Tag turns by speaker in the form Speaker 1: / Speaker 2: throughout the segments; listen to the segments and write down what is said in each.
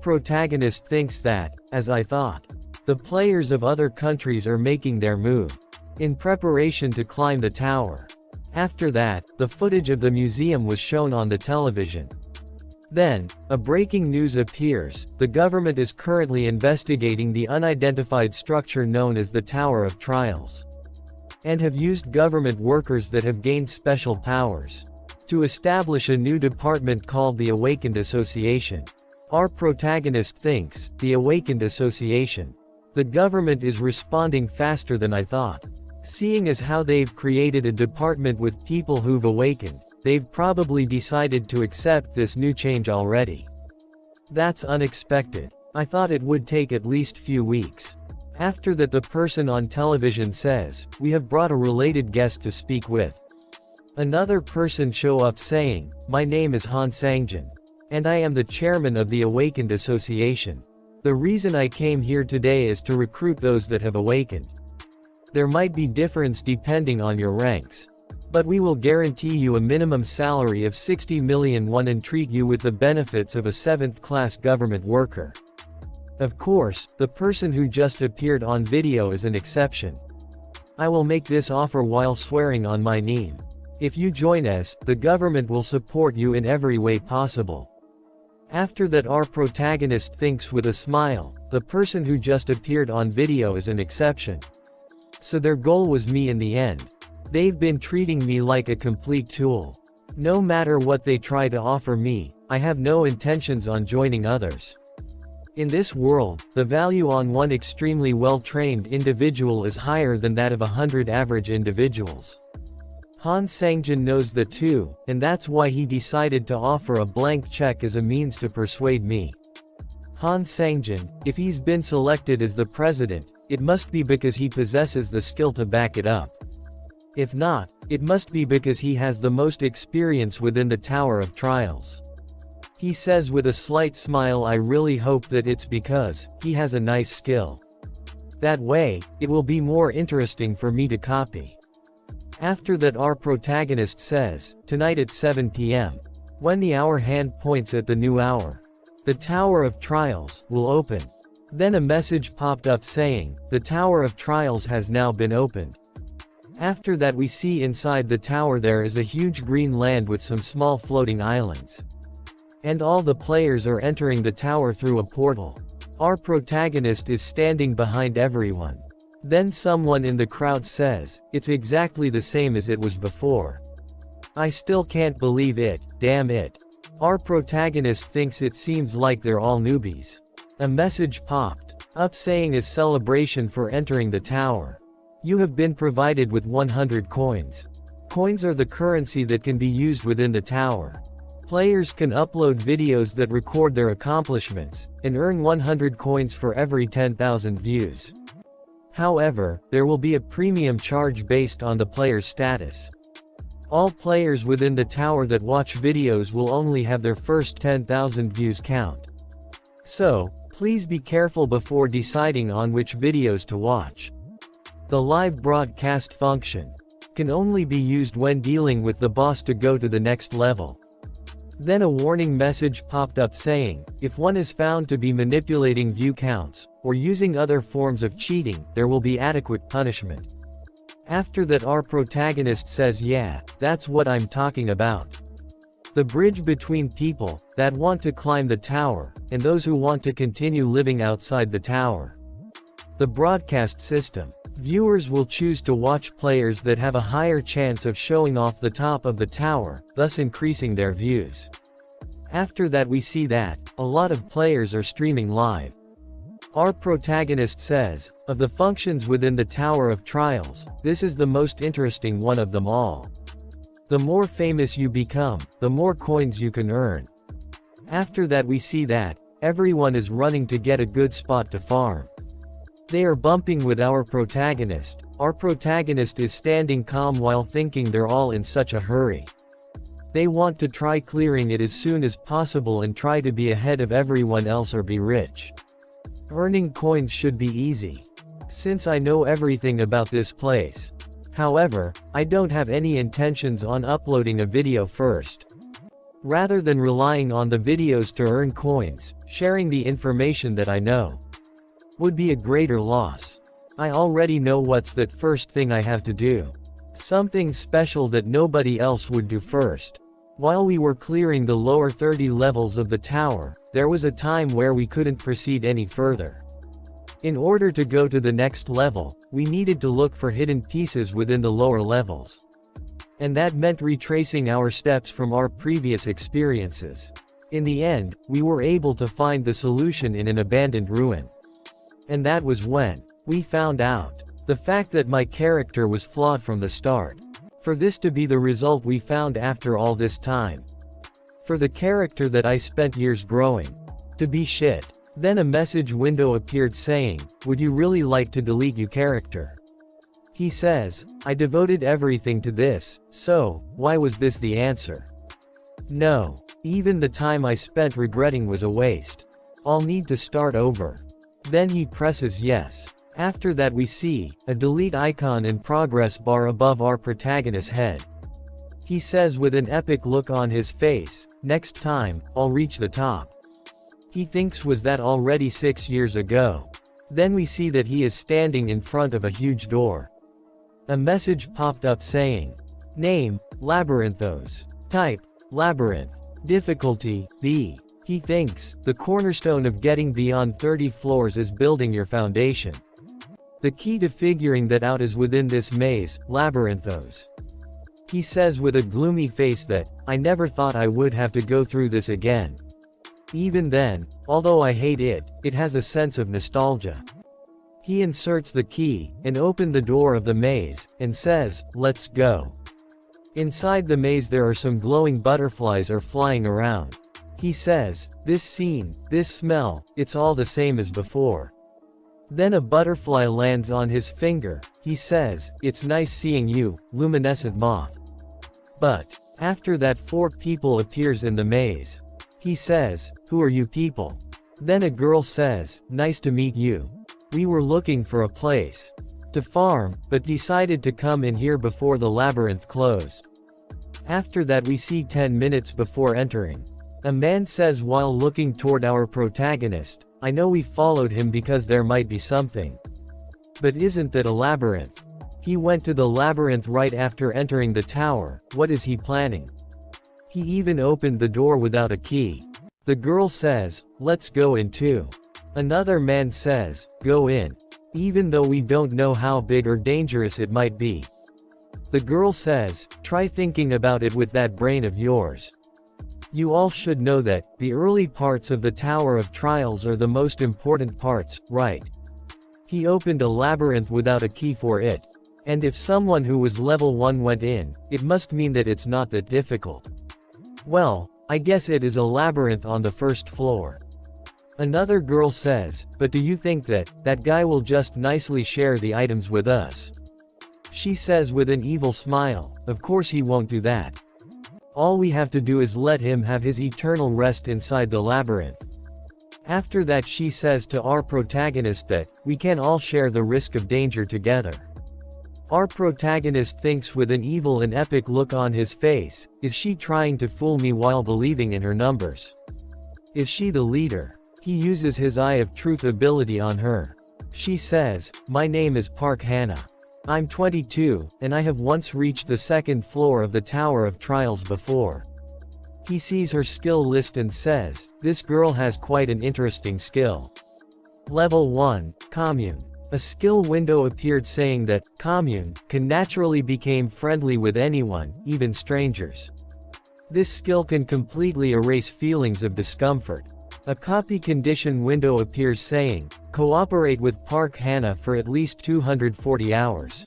Speaker 1: protagonist thinks that, as I thought, the players of other countries are making their move, in preparation to climb the tower. After that, the footage of the museum was shown on the television. Then, a breaking news appears: the government is currently investigating the unidentified structure known as the Tower of Trials, and have used government workers that have gained special powers to establish a new department called the Awakened Association. Our protagonist thinks, the Awakened Association. The government is responding faster than I thought. Seeing as how they've created a department with people who've awakened, they've probably decided to accept this new change already. That's unexpected. I thought it would take at least few weeks. After that, the person on television says, "We have brought a related guest to speak with." Another person show up saying, "My name is Han Sangjin, and I am the chairman of the Awakened Association. The reason I came here today is to recruit those that have awakened. There might be difference depending on your ranks, but we will guarantee you a minimum salary of 60 million won and treat you with the benefits of a 7th-class government worker." Of course, the person who just appeared on video is an exception. "I will make this offer while swearing on my name. If you join us, the government will support you in every way possible." After that, our protagonist thinks with a smile, the person who just appeared on video is an exception. So their goal was me in the end. They've been treating me like a complete tool. No matter what they try to offer me, I have no intentions on joining others. In this world, the value on one extremely well-trained individual is higher than that of 100 average individuals. Han Sangjin knows that too, and that's why he decided to offer a blank check as a means to persuade me. Han Sangjin, if he's been selected as the president, it must be because he possesses the skill to back it up. If not, it must be because he has the most experience within the Tower of Trials. He says with a slight smile, "I really hope that it's because he has a nice skill. That way, it will be more interesting for me to copy." After that, our protagonist says, "Tonight at 7 p.m. when the hour hand points at the new hour, the Tower of Trials will open." Then a message popped up saying, "The Tower of Trials has now been opened." After that, we see inside the tower there is a huge green land with some small floating islands. And all the players are entering the tower through a portal. Our protagonist is standing behind everyone. Then someone in the crowd says, "It's exactly the same as it was before. I still can't believe it, damn it." Our protagonist thinks it seems like they're all newbies. A message popped up saying a celebration for entering the tower. You have been provided with 100 coins. Coins are the currency that can be used within the tower. Players can upload videos that record their accomplishments, and earn 100 coins for every 10,000 views. However, there will be a premium charge based on the player's status. All players within the tower that watch videos will only have their first 10,000 views count. So, please be careful before deciding on which videos to watch. The live broadcast function can only be used when dealing with the boss to go to the next level. Then a warning message popped up saying, if one is found to be manipulating view counts, or using other forms of cheating, there will be adequate punishment. After that, our protagonist says, yeah, that's what I'm talking about. The bridge between people that want to climb the tower, and those who want to continue living outside the tower. The broadcast system. Viewers will choose to watch players that have a higher chance of showing off the top of the tower, thus increasing their views. After that, we see that a lot of players are streaming live. Our protagonist says, of the functions within the Tower of Trials, this is the most interesting one of them all. The more famous you become, the more coins you can earn. After that, we see that everyone is running to get a good spot to farm. They are bumping with our protagonist. Our protagonist is standing calm while thinking they're all in such a hurry. They want to try clearing it as soon as possible and try to be ahead of everyone else or be rich. Earning coins should be easy, since I know everything about this place. However, I don't have any intentions on uploading a video first. Rather than relying on the videos to earn coins, Sharing the information that I know would be a greater loss. I already know what's that first thing I have to do. Something special that nobody else would do first. While we were clearing the lower 30 levels of the tower, there was a time where we couldn't proceed any further. In order to go to the next level, we needed to look for hidden pieces within the lower levels. And that meant retracing our steps from our previous experiences. In the end, we were able to find the solution in an abandoned ruin. And that was when we found out the fact that my character was flawed from the start. For this to be the result we found after all this time. For the character that I spent years growing to be shit. Then a message window appeared saying, "Would you really like to delete your character?" He says, "I devoted everything to this, so why was this the answer? No. Even the time I spent regretting was a waste. I'll need to start over." Then he presses yes. After that we see a delete icon and progress bar above our protagonist's head. He says with an epic look on his face, "Next time, I'll reach the top." He thinks was that already 6 years ago. Then we see that he is standing in front of a huge door. A message popped up saying, "Name, Labyrinthos. Type, Labyrinth. Difficulty, B." He thinks, the cornerstone of getting beyond 30 floors is building your foundation. The key to figuring that out is within this maze, Labyrinthos. He says with a gloomy face that, "I never thought I would have to go through this again. Even then, although I hate it, it has a sense of nostalgia." He inserts the key, and opens the door of the maze, and says, "Let's go." Inside the maze there are some glowing butterflies are flying around. He says, "This scene, this smell, it's all the same as before." Then a butterfly lands on his finger. He says, "It's nice seeing you, luminescent moth." But after that 4 people appears in the maze. He says, "Who are you people?" Then a girl says, "Nice to meet you. We were looking for a place to farm, but decided to come in here before the labyrinth closed." After that we see 10 minutes before entering. A man says while looking toward our protagonist, "I know we followed him because there might be something. But isn't that a labyrinth? He went to the labyrinth right after entering the tower, what is he planning? He even opened the door without a key." The girl says, "Let's go in too." Another man says, "Go in. Even though we don't know how big or dangerous it might be." The girl says, "Try thinking about it with that brain of yours. You all should know that the early parts of the Tower of Trials are the most important parts, right? He opened a labyrinth without a key for it. And if someone who was level 1 went in, it must mean that it's not that difficult. Well, I guess it is a labyrinth on the first floor." Another girl says, "But do you think that that guy will just nicely share the items with us?" She says with an evil smile, "Of course he won't do that. All we have to do is let him have his eternal rest inside the labyrinth." After that she says to our protagonist that, "We can all share the risk of danger together." Our protagonist thinks with an evil and epic look on his face, "Is she trying to fool me while believing in her numbers? Is she the leader?" He uses his Eye of Truth ability on her. She says, "My name is Park Hannah. I'm 22, and I have once reached the 2nd floor of the Tower of Trials before." He sees her skill list and says, "This girl has quite an interesting skill. Level 1, Commune." A skill window appeared saying that, Commune, can naturally become friendly with anyone, even strangers. This skill can completely erase feelings of discomfort. A copy condition window appears saying, cooperate with Park Hannah for at least 240 hours.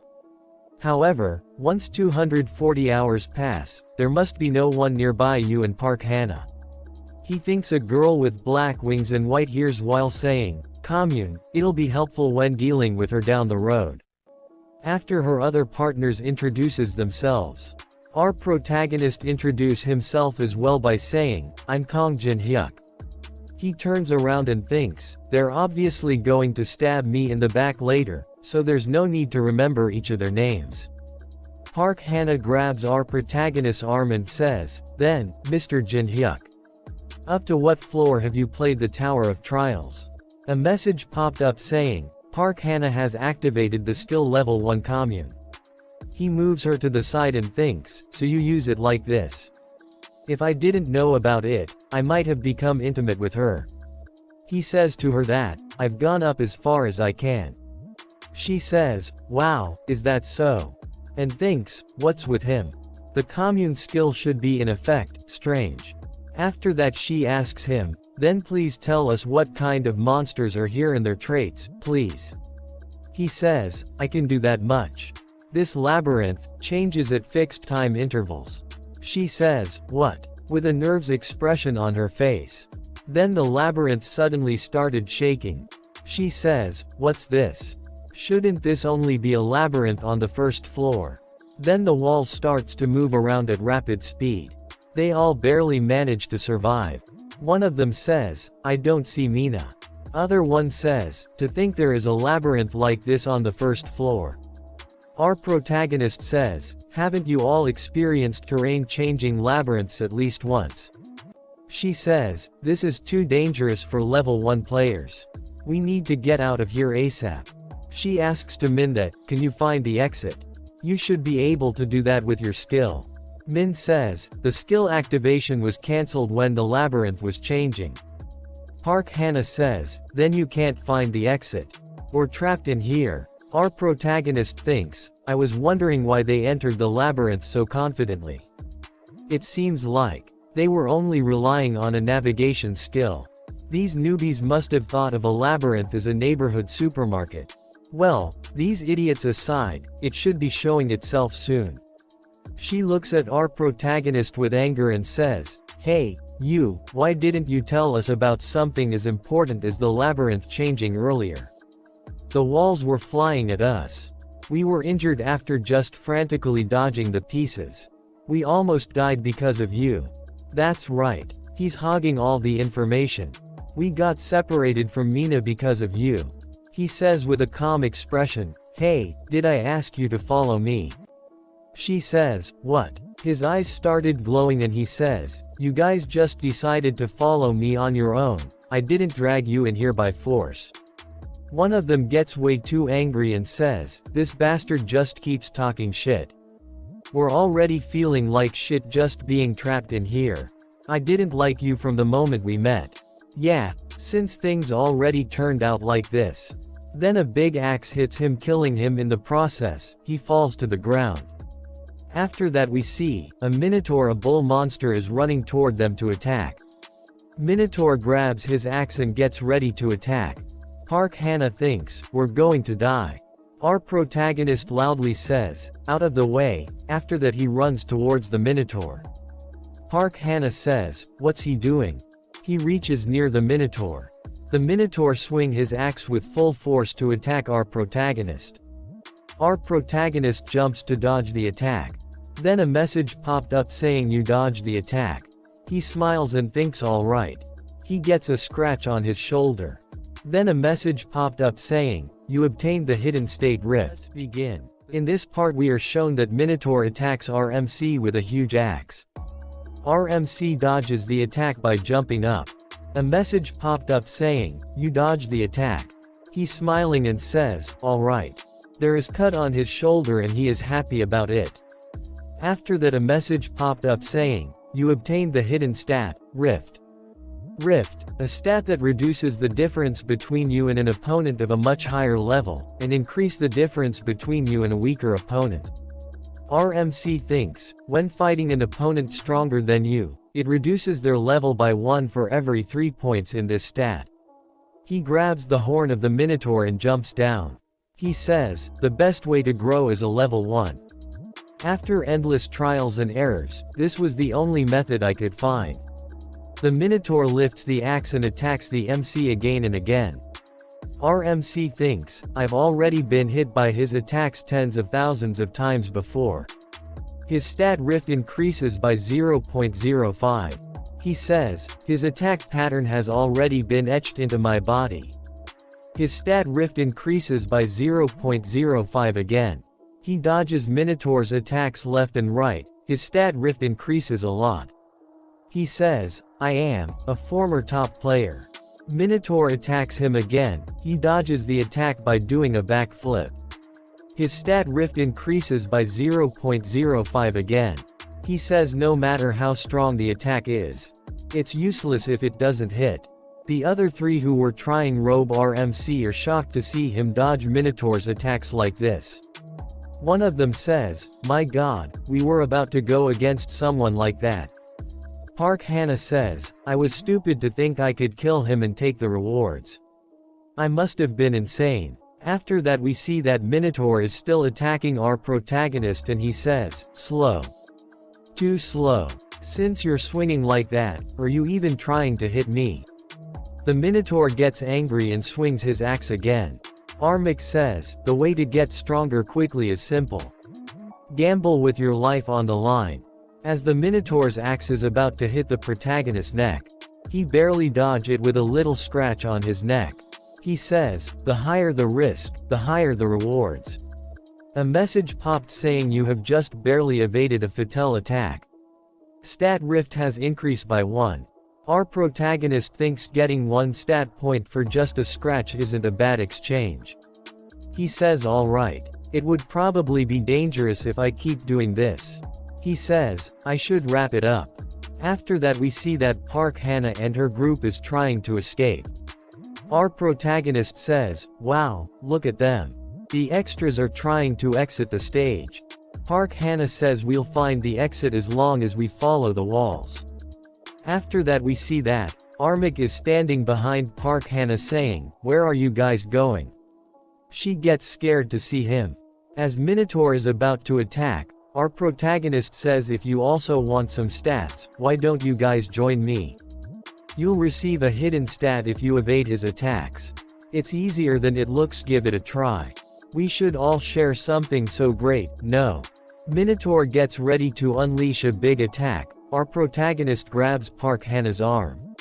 Speaker 1: However, once 240 hours pass, there must be no one nearby you and Park Hannah. He thinks a girl with black wings and white ears while saying, Commune, it'll be helpful when dealing with her down the road. After her other partners introduces themselves. Our protagonist introduce himself as well by saying, I'm Kong Jin Hyuk. He turns around and thinks, they're obviously going to stab me in the back later, so there's no need to remember each of their names. Park Hannah grabs our protagonist's arm and says, then, Mr. Jin Hyuk. Up to what floor have you played the Tower of Trials? A message popped up saying, Park Hannah has activated the skill level 1 commune. He moves her to the side and thinks, so you use it like this. If I didn't know about it, I might have become intimate with her. He says to her that, I've gone up as far as I can. She says, wow, is that so? And thinks, what's with him? The commune skill should be in effect, strange. After that she asks him, then please tell us what kind of monsters are here and their traits, please. He says, I can do that much. This labyrinth changes at fixed time intervals. She says, what? With a nervous expression on her face. Then the labyrinth suddenly started shaking. She says, what's this? Shouldn't this only be a labyrinth on the first floor? Then the wall starts to move around at rapid speed. They all barely manage to survive. One of them says, I don't see Mina. Other one says, to think there is a labyrinth like this on the first floor. Our protagonist says, haven't you all experienced terrain-changing labyrinths at least once? She says, this is too dangerous for level 1 players. We need to get out of here ASAP. She asks to Min that, can you find the exit? You should be able to do that with your skill. Min says, the skill activation was cancelled when the labyrinth was changing. Park Hannah says, then you can't find the exit. We're trapped in here. Our protagonist thinks, I was wondering why they entered the labyrinth so confidently. It seems like they were only relying on a navigation skill. These newbies must have thought of a labyrinth as a neighborhood supermarket. Well, these idiots aside, it should be showing itself soon. She looks at our protagonist with anger and says, hey, you, why didn't you tell us about something as important as the labyrinth changing earlier? The walls were flying at us. We were injured after just frantically dodging the pieces. We almost died because of you. That's right. He's hogging all the information. We got separated from Mina because of you. He says with a calm expression, hey, did I ask you to follow me? She says, what? His eyes started glowing and he says, you guys just decided to follow me on your own. I didn't drag you in here by force. One of them gets way too angry and says, this bastard just keeps talking shit. We're already feeling like shit just being trapped in here. I didn't like you from the moment we met. Yeah, since things already turned out like this. Then a big axe hits him, killing him in the process. He falls to the ground. After that we see, a minotaur, a bull monster, is running toward them to attack. Minotaur grabs his axe and gets ready to attack. Park Hannah thinks, we're going to die. Our protagonist loudly says, out of the way. After that he runs towards the minotaur. Park Hannah says, what's he doing? He reaches near the minotaur. The minotaur swings his axe with full force to attack our protagonist. Our protagonist jumps to dodge the attack. Then a message popped up saying you dodged the attack. He smiles and thinks alright. He gets a scratch on his shoulder. Then a message popped up saying, you obtained the hidden state rift. Let's begin. In this part we are shown that Minotaur attacks RMC with a huge axe. RMC dodges the attack by jumping up. A message popped up saying, you dodged the attack. He's smiling and says, alright. There is cut on his shoulder and he is happy about it. After that a message popped up saying, you obtained the hidden stat, Rift. Rift, a stat that reduces the difference between you and an opponent of a much higher level, and increase the difference between you and a weaker opponent. RMC thinks, when fighting an opponent stronger than you, it reduces their level by 1 for every 3 points in this stat. He grabs the horn of the Minotaur and jumps down. He says, the best way to grow is a level 1. After endless trials and errors, this was the only method I could find. The Minotaur lifts the axe and attacks the MC again and again. RMC thinks, I've already been hit by his attacks tens of thousands of times before. His stat rift increases by 0.05. He says, his attack pattern has already been etched into my body. His stat rift increases by 0.05 again. He dodges Minotaur's attacks left and right. His stat rift increases a lot. He says, I am a former top player. Minotaur attacks him again. He dodges the attack by doing a backflip. His stat rift increases by 0.05 again. He says no matter how strong the attack is, it's useless if it doesn't hit. The other three who were trying robe RMC are shocked to see him dodge Minotaur's attacks like this. One of them says, my god, we were about to go against someone like that. Park Hannah says, I was stupid to think I could kill him and take the rewards. I must have been insane. After that we see that Minotaur is still attacking our protagonist and he says, slow. Too slow. Since you're swinging like that, are you even trying to hit me? The Minotaur gets angry and swings his axe again. Armik says, the way to get stronger quickly is simple. Gamble with your life on the line. As the Minotaur's axe is about to hit the protagonist's neck, he barely dodges it with a little scratch on his neck. He says, the higher the risk, the higher the rewards. A message popped saying you have just barely evaded a fatal attack. Stat rift has increased by 1. Our protagonist thinks getting 1 stat point for just a scratch isn't a bad exchange. He says alright, it would probably be dangerous if I keep doing this. He says, I should wrap it up. After that we see that Park Hannah and her group is trying to escape. Our protagonist says, wow, look at them. The extras are trying to exit the stage. Park Hannah says we'll find the exit as long as we follow the walls. After that we see that Armik is standing behind Park Hannah saying, where are you guys going? She gets scared to see him. As Minotaur is about to attack, our protagonist says if you also want some stats, why don't you guys join me? You'll receive a hidden stat if you evade his attacks. It's easier than it looks, give it a try. We should all share something so great, no. Minotaur gets ready to unleash a big attack. Our protagonist grabs Park Hannah's arm.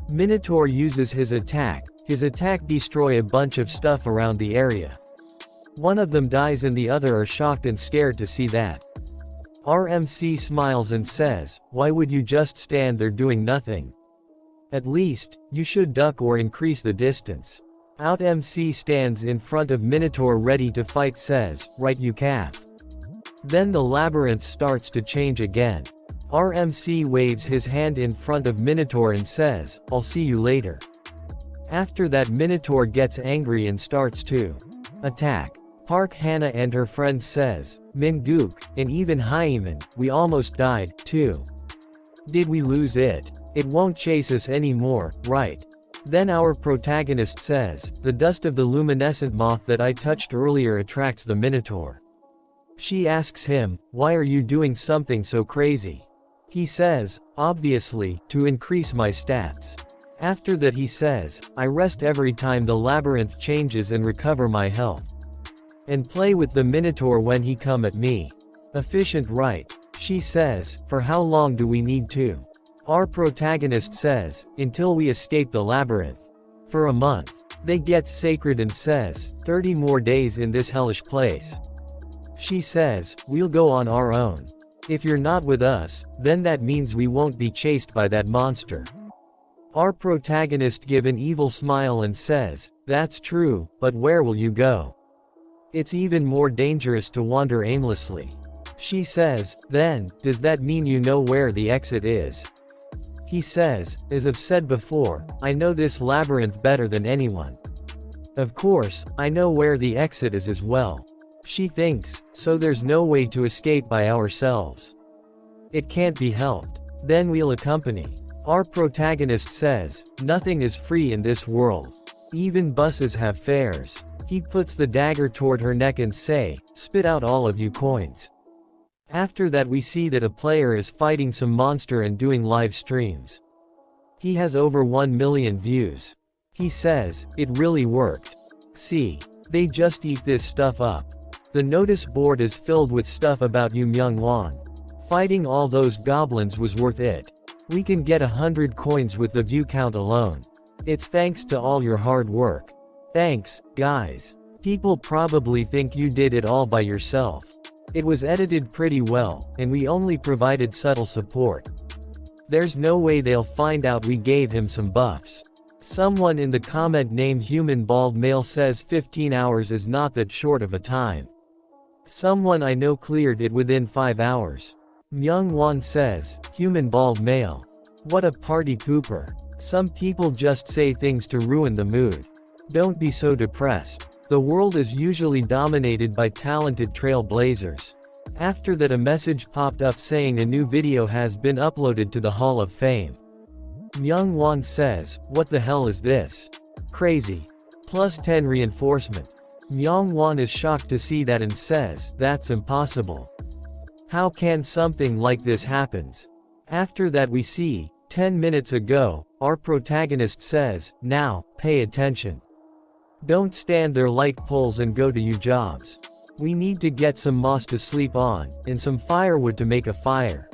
Speaker 1: Minotaur uses his attack. His attack destroys a bunch of stuff around the area. One of them dies and the other are shocked and scared to see that. RMC smiles and says, why would you just stand there doing nothing? At least, you should duck or increase the distance. Out MC stands in front of Minotaur ready to fight, says, right you calf. Then the labyrinth starts to change again. RMC waves his hand in front of Minotaur and says, I'll see you later. After that Minotaur gets angry and starts to attack. Park Hannah and her friend says, Mingook, and even Haiman, we almost died, too. Did we lose it? It won't chase us anymore, right? Then our protagonist says, the dust of the luminescent moth that I touched earlier attracts the Minotaur. She asks him, why are you doing something so crazy? He says, obviously, to increase my stats. After that he says, I rest every time the labyrinth changes and recover my health. And play with the Minotaur when he come at me. Efficient, right? She says, for how long do we need to? Our protagonist says, until we escape the labyrinth. For a month. They get sacred and says, 30 more days in this hellish place. She says, we'll go on our own. If you're not with us, then that means we won't be chased by that monster. Our protagonist gives an evil smile and says, that's true, but where will you go? It's even more dangerous to wander aimlessly. She says, then, does that mean you know where the exit is? He says, as I've said before, I know this labyrinth better than anyone. Of course, I know where the exit is as well. She thinks, so there's no way to escape by ourselves. It can't be helped. Then we'll accompany. Our protagonist says, nothing is free in this world. Even buses have fares. He puts the dagger toward her neck and say, spit out all of you coins. After that we see that a player is fighting some monster and doing live streams. He has over 1 million views. He says, it really worked. See, they just eat this stuff up. The notice board is filled with stuff about Yu Myung-won. Fighting all those goblins was worth it. We can get 100 coins with the view count alone. It's thanks to all your hard work. Thanks, guys. People probably think you did it all by yourself. It was edited pretty well, and we only provided subtle support. There's no way they'll find out we gave him some buffs. Someone in the comment named Human Bald Male says 15 hours is not that short of a time. Someone I know cleared it within 5 hours. Myung Won says, Human Bald Male. What a party pooper. Some people just say things to ruin the mood. Don't be so depressed. The world is usually dominated by talented trailblazers. After that, a message popped up saying a new video has been uploaded to the Hall of Fame. Myung Won says, what the hell is this? Crazy. Plus 10 reinforcement. Myung Won is shocked to see that and says, that's impossible. How can something like this happens? After that we see, 10 minutes ago, our protagonist says, now, pay attention. Don't stand there like poles and go to your jobs. We need to get some moss to sleep on, and some firewood to make a fire.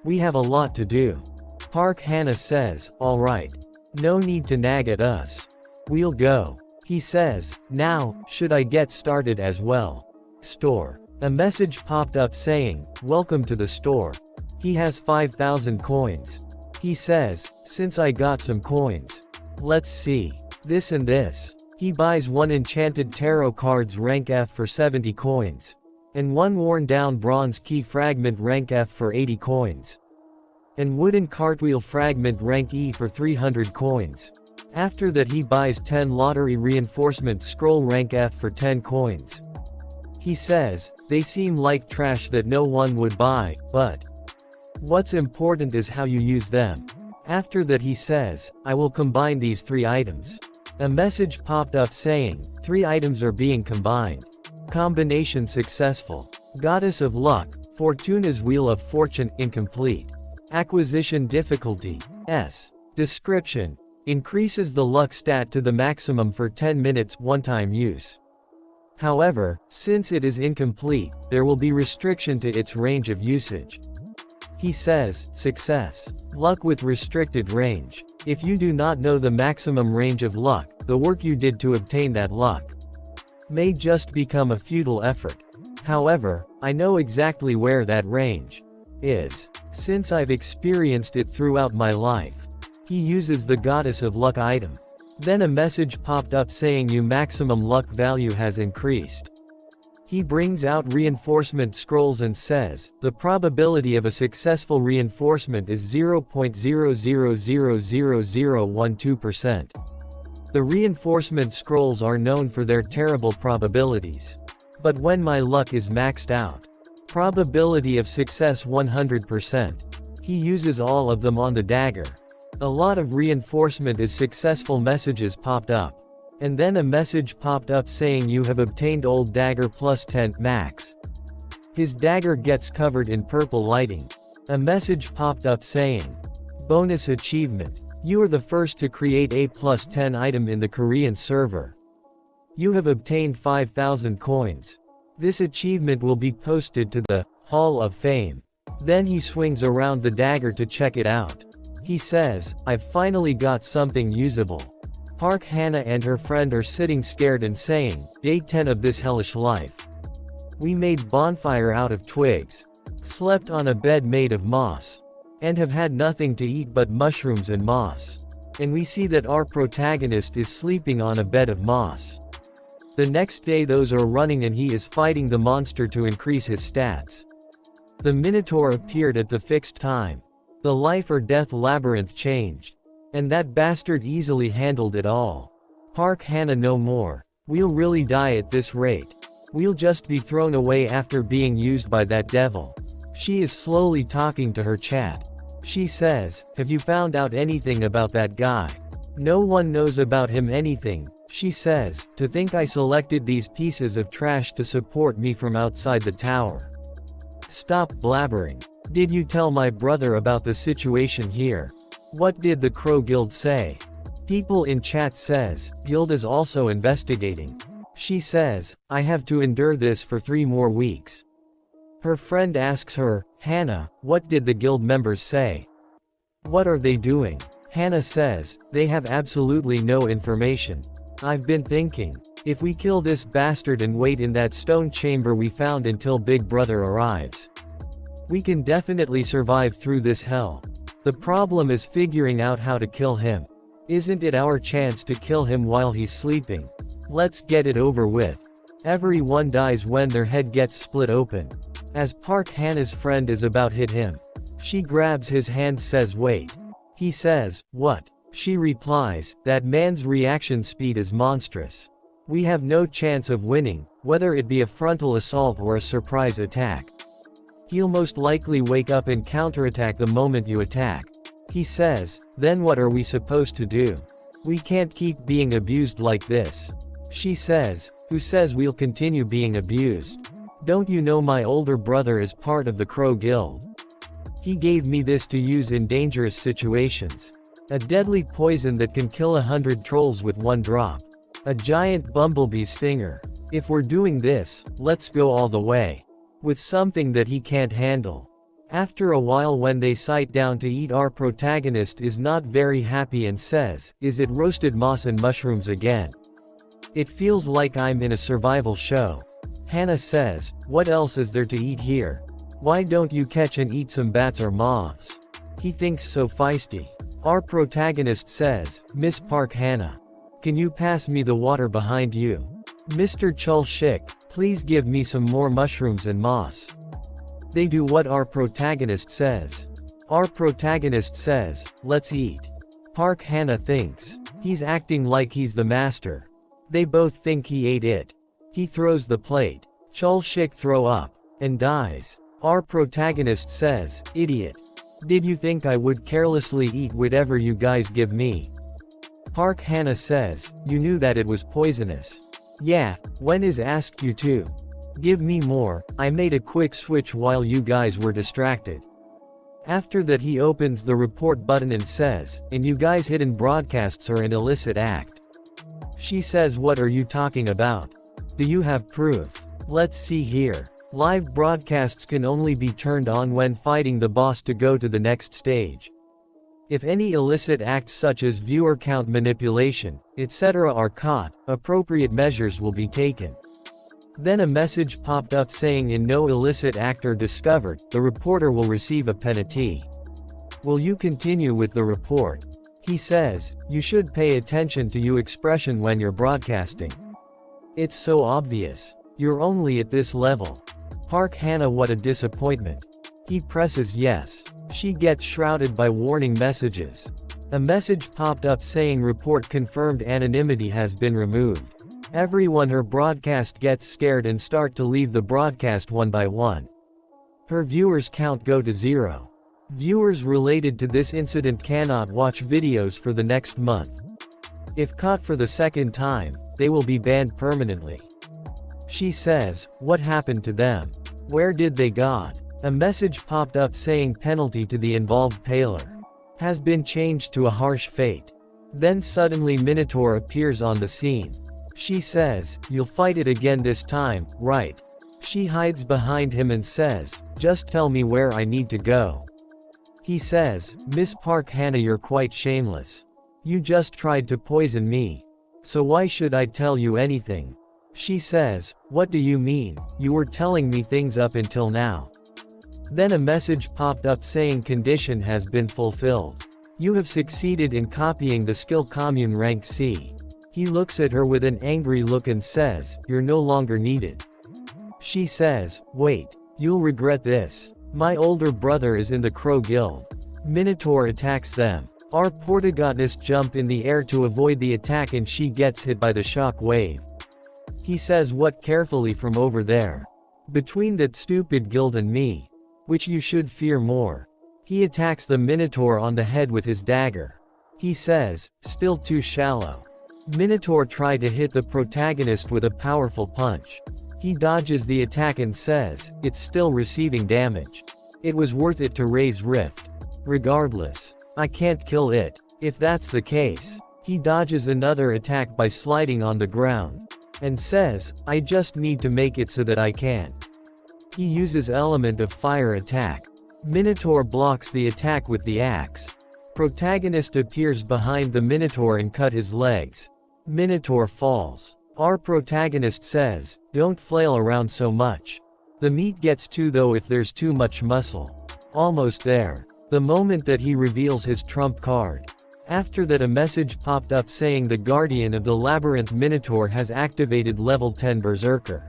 Speaker 1: We have a lot to do. Park Hannah says, alright. No need to nag at us. We'll go. He says, now, should I get started as well? Store. A message popped up saying, welcome to the store. He has 5,000 coins. He says, since I got some coins. Let's see. This and this. He buys one enchanted tarot cards rank F for 70 coins. And one worn down bronze key fragment rank F for 80 coins. And wooden cartwheel fragment rank E for 300 coins. After that he buys 10 lottery reinforcement scroll rank F for 10 coins. He says, they seem like trash that no one would buy, but what's important is how you use them. After that he says, I will combine these 3 items. A message popped up saying, 3 items are being combined. Combination successful. Goddess of Luck, Fortuna's Wheel of Fortune, incomplete. Acquisition difficulty, S. Description. Increases the luck stat to the maximum for 10 minutes one-time use. However, since it is incomplete, there will be restriction to its range of usage. He says, success. Luck with restricted range. If you do not know the maximum range of luck, the work you did to obtain that luck may just become a futile effort. However, I know exactly where that range is, since I've experienced it throughout my life. He uses the Goddess of Luck item. Then a message popped up saying your maximum luck value has increased. He brings out reinforcement scrolls and says, the probability of a successful reinforcement is 0.000012%. The reinforcement scrolls are known for their terrible probabilities. But when my luck is maxed out, probability of success 100%. He uses all of them on the dagger. A lot of reinforcement is successful messages popped up. And then a message popped up saying you have obtained old dagger plus 10 max. His dagger gets covered in purple lighting. A message popped up saying, bonus achievement. You are the first to create a plus 10 item in the Korean server. You have obtained 5,000 coins. This achievement will be posted to the Hall of Fame. Then he swings around the dagger to check it out. He says, I've finally got something usable. Park Hannah and her friend are sitting scared and saying, day 10 of this hellish life. We made bonfire out of twigs, slept on a bed made of moss, and have had nothing to eat but mushrooms and moss. And we see that our protagonist is sleeping on a bed of moss. The next day those are running and he is fighting the monster to increase his stats. The Minotaur appeared at the fixed time. The life or death labyrinth changed. And that bastard easily handled it all. Park Hannah no more. We'll really die at this rate. We'll just be thrown away after being used by that devil. She is slowly talking to her chat. She says, have you found out anything about that guy? No one knows about him anything. She says, to think I selected these pieces of trash to support me from outside the tower. Stop blabbering. Did you tell my brother about the situation here? What did the Crow Guild say? People in chat says, Guild is also investigating. She says, I have to endure this for 3 more weeks. Her friend asks her, Hannah, what did the guild members say? What are they doing? Hannah says, they have absolutely no information. I've been thinking, if we kill this bastard and wait in that stone chamber we found until Big Brother arrives, we can definitely survive through this hell. The problem is figuring out how to kill him. Isn't it our chance to kill him while he's sleeping? Let's get it over with. Everyone dies when their head gets split open. As Park Hannah's friend is about hit him, she grabs his hand, says wait. He says, what? She replies, that man's reaction speed is monstrous. We have no chance of winning, whether it be a frontal assault or a surprise attack. He'll most likely wake up and counterattack the moment you attack. He says, then what are we supposed to do? We can't keep being abused like this. She says, who says we'll continue being abused? Don't you know my older brother is part of the Crow Guild? He gave me this to use in dangerous situations. A deadly poison that can kill 100 trolls with one drop. A giant bumblebee stinger. If we're doing this, let's go all the way. With something that he can't handle. After a while, when they sit down to eat, our protagonist is not very happy and says, is it roasted moss and mushrooms again? It feels like I'm in a survival show. Hannah says, what else is there to eat here? Why don't you catch and eat some bats or moths? He thinks so feisty. Our protagonist says, Miss Park Hannah, can you pass me the water behind you? Mr. Chulshik, please give me some more mushrooms and moss. They do what our protagonist says. Our protagonist says, let's eat. Park Hannah thinks he's acting like he's the master. They both think he ate it. He throws the plate. Chulshik throw up and dies. Our protagonist says, idiot. Did you think I would carelessly eat whatever you guys give me? Park Hannah says, you knew that it was poisonous. Yeah, when is asked you to? Give me more, I made a quick switch while you guys were distracted. After that he opens the report button and says, and you guys hidden broadcasts are an illicit act. She says, what are you talking about? Do you have proof? Let's see here. Live broadcasts can only be turned on when fighting the boss to go to the next stage. If any illicit acts such as viewer count manipulation, etc. are caught, appropriate measures will be taken. Then a message popped up saying in no illicit act are discovered, the reporter will receive a penalty. Will you continue with the report? He says, you should pay attention to your expression when you're broadcasting. It's so obvious. You're only at this level. Park Hannah, what a disappointment. He presses yes. She gets shrouded by warning messages. A message popped up saying report confirmed, anonymity has been removed. Everyone her broadcast gets scared and start to leave the broadcast one by one. Her viewers count go to 0. Viewers related to this incident cannot watch videos for the next month. If caught for the second time, they will be banned permanently. She says, what happened to them? Where did they go? A message popped up saying penalty to the involved paler has been changed to a harsh fate. Then suddenly Minotaur appears on the scene. She says, you'll fight it again this time, right? She hides behind him and says, just tell me where I need to go. He says, Miss Park Hannah, you're quite shameless. You just tried to poison me. So why should I tell you anything? She says, what do you mean? You were telling me things up until now. Then a message popped up saying condition has been fulfilled. You have succeeded in copying the skill commune rank C. He looks at her with an angry look and says, you're no longer needed. She says, wait, you'll regret this. My older brother is in the Crow Guild. Minotaur attacks them. Our protagonist jump in the air to avoid the attack and she gets hit by the shock wave. He says, what, carefully from over there. Between that stupid guild and me. Which you should fear more. He attacks the Minotaur on the head with his dagger. He says, still too shallow. Minotaur tried to hit the protagonist with a powerful punch. He dodges the attack and says, it's still receiving damage. It was worth it to raise Rift. Regardless, I can't kill it. If that's the case, he dodges another attack by sliding on the ground. And says, I just need to make it so that I can. He uses element of fire attack. Minotaur blocks the attack with the axe. Protagonist appears behind the Minotaur and cut his legs. Minotaur falls. Our protagonist says, don't flail around so much. The meat gets too though if there's too much muscle. Almost there. The moment that he reveals his trump card. After that, a message popped up saying the Guardian of the Labyrinth Minotaur has activated level 10 Berserker.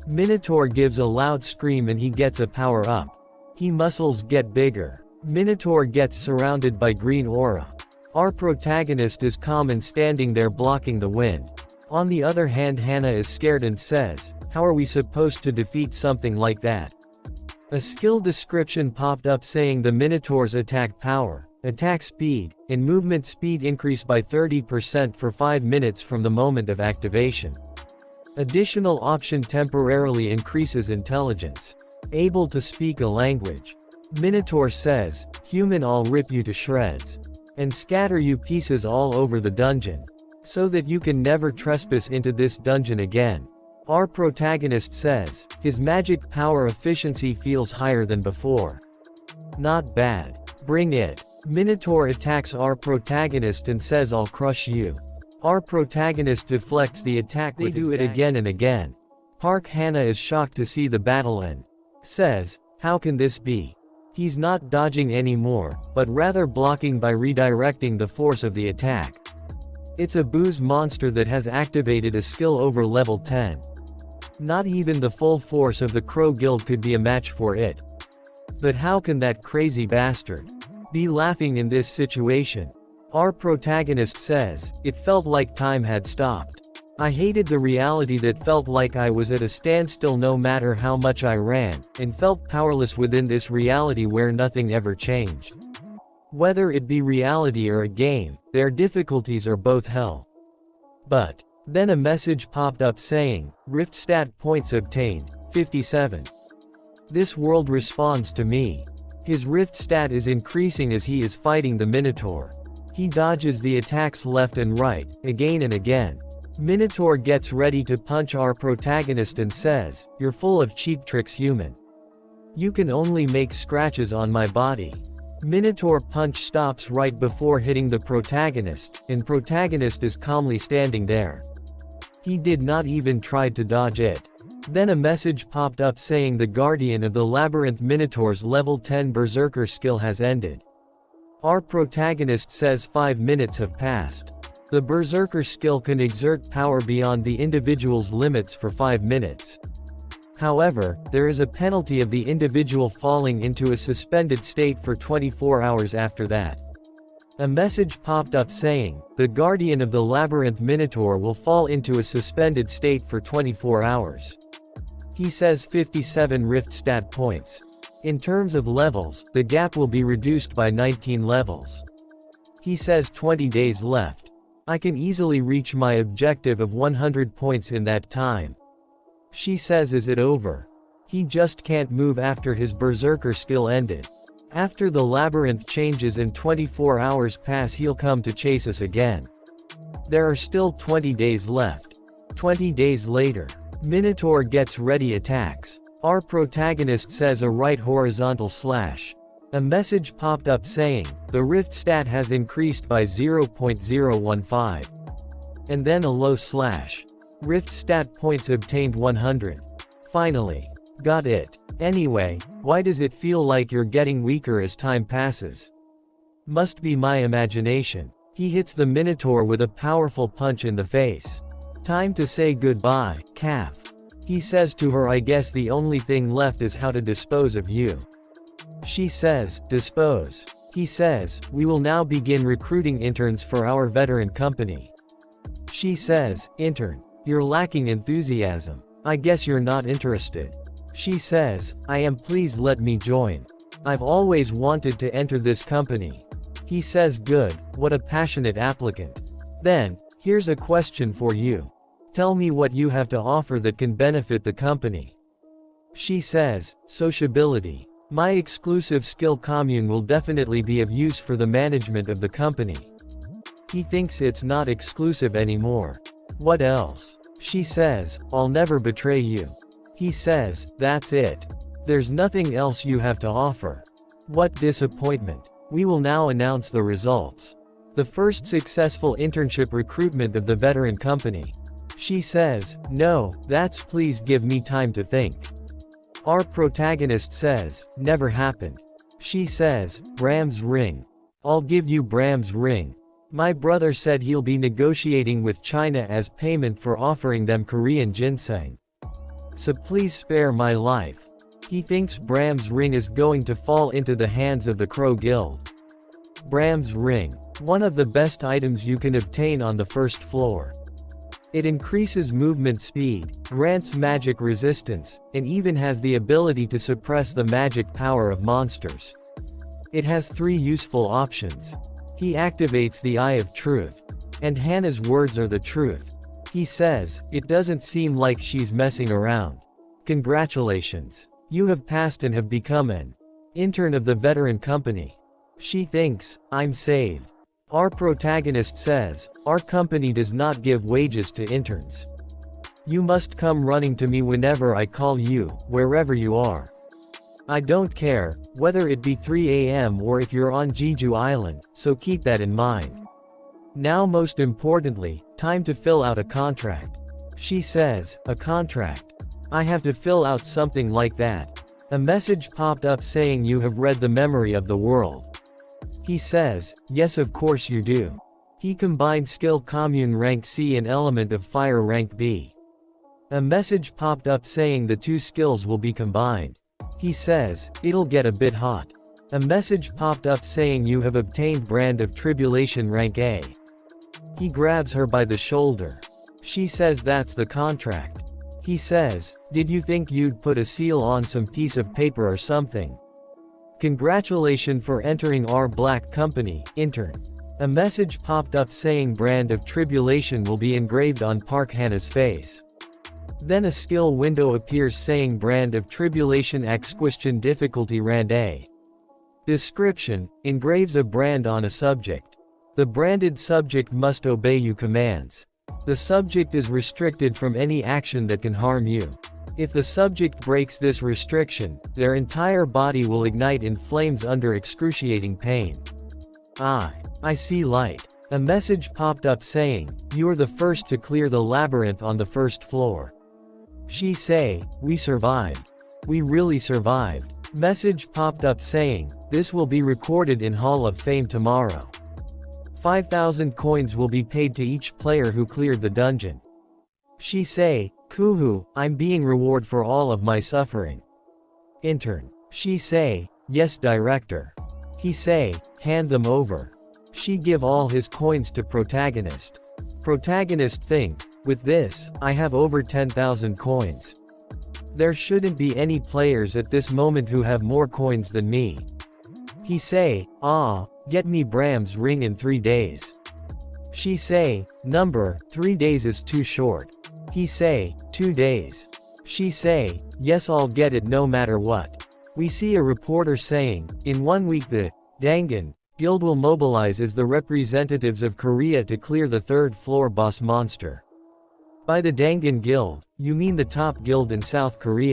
Speaker 1: Minotaur gives a loud scream and he gets a power up. He muscles get bigger. Minotaur gets surrounded by green aura. Our protagonist is calm and standing there blocking the wind. On the other hand, Hannah is scared and says, "How are we supposed to defeat something like that?" A skill description popped up saying the Minotaur's attack power, attack speed, and movement speed increase by 30% for 5 minutes from the moment of activation. Additional option temporarily increases intelligence. Able to speak a language. Minotaur says, "Human, I'll rip you to shreds. And scatter you pieces all over the dungeon. So that you can never trespass into this dungeon again." Our protagonist says, his magic power efficiency feels higher than before. Not bad. Bring it. Minotaur attacks our protagonist and says, "I'll crush you." Our protagonist deflects the attack with his dagger. They do it again and again. Park Hannah is shocked to see the battle end. Says, "How can this be?" He's not dodging anymore, but rather blocking by redirecting the force of the attack. It's a booze monster that has activated a skill over level 10. Not even the full force of the Crow Guild could be a match for it. But how can that crazy bastard be laughing in this situation? Our protagonist says, "It felt like time had stopped. I hated the reality that felt like I was at a standstill no matter how much I ran, and felt powerless within this reality where nothing ever changed. Whether it be reality or a game, their difficulties are both hell." But then a message popped up saying, "Rift stat points obtained, 57. This world responds to me." His rift stat is increasing as he is fighting the Minotaur. He dodges the attacks left and right, again and again. Minotaur gets ready to punch our protagonist and says, "You're full of cheap tricks, human. You can only make scratches on my body." Minotaur punch stops right before hitting the protagonist, and protagonist is calmly standing there. He did not even try to dodge it. Then a message popped up saying the Guardian of the Labyrinth Minotaur's level 10 Berserker skill has ended. Our protagonist says 5 minutes have passed. The Berserker skill can exert power beyond the individual's limits for 5 minutes. However, there is a penalty of the individual falling into a suspended state for 24 hours after that. A message popped up saying, the Guardian of the Labyrinth Minotaur will fall into a suspended state for 24 hours. He says 57 rift stat points. In terms of levels, the gap will be reduced by 19 levels. He says 20 days left. I can easily reach my objective of 100 points in that time. She says, is it over? He just can't move after his Berserker skill ended. After the labyrinth changes and 24 hours pass, he'll come to chase us again. There are still 20 days left. 20 days later, Minotaur gets ready attacks. Our protagonist says a right horizontal slash. A message popped up saying, the rift stat has increased by 0.015. And then a low slash. Rift stat points obtained 100. Finally. Got it. Anyway, why does it feel like you're getting weaker as time passes? Must be my imagination. He hits the Minotaur with a powerful punch in the face. Time to say goodbye, calf. He says to her, I guess the only thing left is how to dispose of you. She says, dispose. He says, we will now begin recruiting interns for our veteran company. She says, intern. You're lacking enthusiasm. I guess you're not interested. She says, I am, please let me join. I've always wanted to enter this company. He says, good, what a passionate applicant. Then, here's a question for you. Tell me what you have to offer that can benefit the company. She says, sociability. My exclusive skill commune will definitely be of use for the management of the company. He thinks it's not exclusive anymore. What else? She says, I'll never betray you. He says, that's it. There's nothing else you have to offer. What disappointment. We will now announce the results. The first successful internship recruitment of the veteran company. She says, no, that's, please give me time to think. Our protagonist says, never happened. She says, Bram's ring. I'll give you Bram's ring. My brother said he'll be negotiating with China as payment for offering them Korean ginseng. So please spare my life. He thinks Bram's ring is going to fall into the hands of the Crow Guild. Bram's ring. One of the best items you can obtain on the first floor. It increases movement speed, grants magic resistance, and even has the ability to suppress the magic power of monsters. It has 3 useful options. He activates the Eye of Truth. And Hannah's words are the truth. He says, it doesn't seem like she's messing around. Congratulations. You have passed and have become an intern of the veteran company. She thinks, I'm saved. Our protagonist says, our company does not give wages to interns. You must come running to me whenever I call you, wherever you are. I don't care, whether it be 3 a.m. or if you're on Jeju Island, so keep that in mind. Now most importantly, time to fill out a contract. She says, a contract? I have to fill out something like that. A message popped up saying you have read the memory of the world. He says, yes of course you do. He combined skill commune rank C and element of fire rank B. A message popped up saying the 2 skills will be combined. He says, it'll get a bit hot. A message popped up saying you have obtained brand of tribulation rank A. He grabs her by the shoulder. She says that's the contract. He says, did you think you'd put a seal on some piece of paper or something? Congratulations for entering our black company, intern. A message popped up saying brand of tribulation will be engraved on Park Hannah's face. Then a skill window appears saying brand of tribulation X question difficulty rand A. Description, engraves a brand on a subject. The branded subject must obey you commands. The subject is restricted from any action that can harm you. If the subject breaks this restriction, their entire body will ignite in flames under excruciating pain. I see light. A message popped up saying, you're the first to clear the labyrinth on the first floor. She say, we survived. We really survived. Message popped up saying, this will be recorded in Hall of Fame tomorrow. 5,000 coins will be paid to each player who cleared the dungeon. She say, Kuhu, I'm being rewarded for all of my suffering. Intern. She say, yes director. He say, hand them over. She give all his coins to protagonist. Protagonist think, with this, I have over 10,000 coins. There shouldn't be any players at this moment who have more coins than me. He say, get me Bram's ring in 3 days. She say, number, 3 days is too short. He say, 2 days. She say, yes I'll get it no matter what. We see a reporter saying, in 1 week the Dangan Guild will mobilize as the representatives of Korea to clear the 3rd floor boss monster. By the Dangan Guild, you mean the top guild in South Korea.